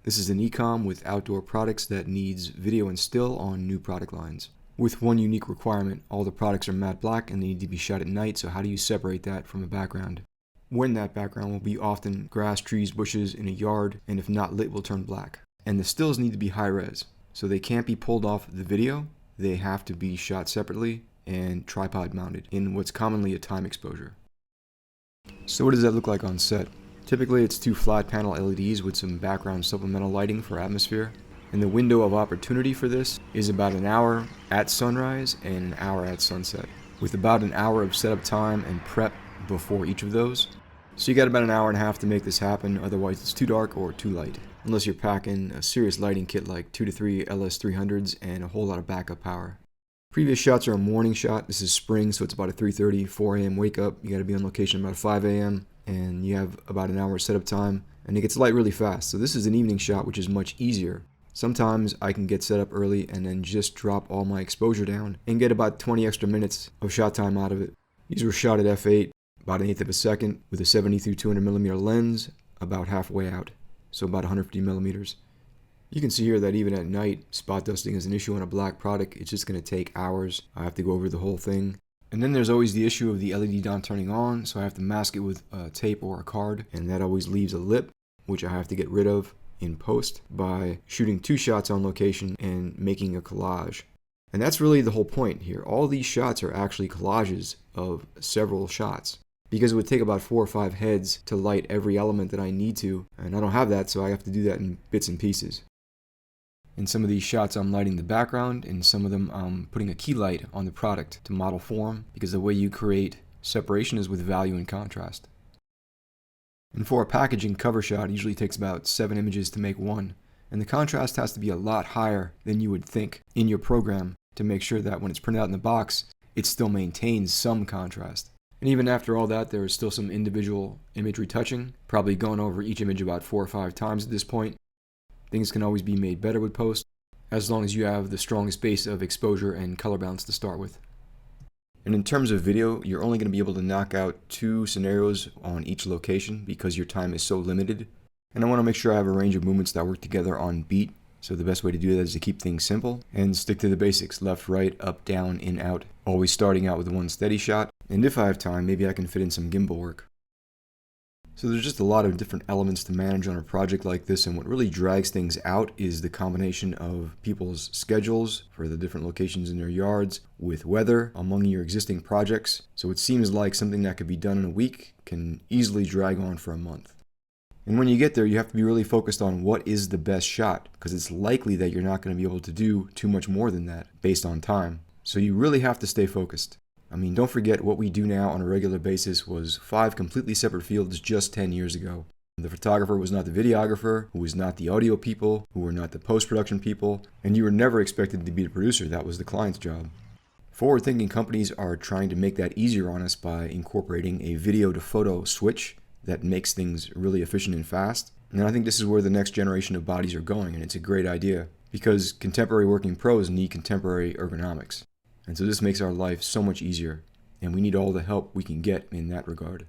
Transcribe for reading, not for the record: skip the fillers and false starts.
This is an e-com with outdoor products that needs video and still on new product lines. With one unique requirement, all the products are matte black and they need to be shot at night, so how do you separate that from a background? When that background will be often grass, trees, bushes in a yard, and if not lit will turn black. And the stills need to be high res, so they can't be pulled off the video, they have to be shot separately and tripod mounted in what's commonly a time exposure. So what does that look like on set? Typically it's two flat panel LEDs with some background supplemental lighting for atmosphere. And the window of opportunity for this is about an hour at sunrise and an hour at sunset, with about an hour of setup time and prep before each of those. So you got about an hour and a half to make this happen, otherwise it's too dark or too light, unless you're packing a serious lighting kit like 2 to 3 LS300s and a whole lot of backup power. Previous shots are a morning shot. This is spring, so it's about a 3:30, 4 a.m. wake up. You got to be on location about 5 a.m. and you have about an hour of setup time, and it gets light really fast. So this is an evening shot, which is much easier. Sometimes I can get set up early and then just drop all my exposure down and get about 20 extra minutes of shot time out of it. These were shot at f8, about 1/8 of a second, with a 70 through 200mm lens, about halfway out, so about 150mm. You can see here that even at night, spot dusting is an issue on a black product. It's just going to take hours. I have to go over the whole thing. And then there's always the issue of the LED not turning on, so I have to mask it with tape or a card, and that always leaves a lip, which I have to get rid of in post by shooting 2 shots on location and making a collage. And that's really the whole point here. All these shots are actually collages of several shots, because it would take about 4 or 5 heads to light every element that I need to, and I don't have that, so I have to do that in bits and pieces. In some of these shots I'm lighting the background, in some of them I'm putting a key light on the product to model form, because the way you create separation is with value and contrast. And for a packaging cover shot, it usually takes about 7 images to make one, and the contrast has to be a lot higher than you would think in your program to make sure that when it's printed out in the box, it still maintains some contrast. And even after all that, there is still some individual image retouching, probably going over each image about 4 or 5 times at this point. Things can always be made better with post, as long as you have the strongest base of exposure and color balance to start with. And in terms of video, you're only going to be able to knock out 2 scenarios on each location because your time is so limited. And I want to make sure I have a range of movements that work together on beat. So the best way to do that is to keep things simple and stick to the basics: left, right, up, down, in, out. Always starting out with one steady shot. And if I have time, maybe I can fit in some gimbal work. So there's just a lot of different elements to manage on a project like this, and what really drags things out is the combination of people's schedules for the different locations in their yards with weather among your existing projects. So it seems like something that could be done in a week can easily drag on for a month. And when you get there, you have to be really focused on what is the best shot, because it's likely that you're not going to be able to do too much more than that based on time. So you really have to stay focused. I mean, don't forget what we do now on a regular basis was 5 completely separate fields just 10 years ago. The photographer was not the videographer, who was not the audio people, who were not the post-production people, and you were never expected to be the producer. That was the client's job. Forward-thinking companies are trying to make that easier on us by incorporating a video to photo switch that makes things really efficient and fast. And I think this is where the next generation of bodies are going, and it's a great idea, because contemporary working pros need contemporary ergonomics. And so this makes our life so much easier, and we need all the help we can get in that regard.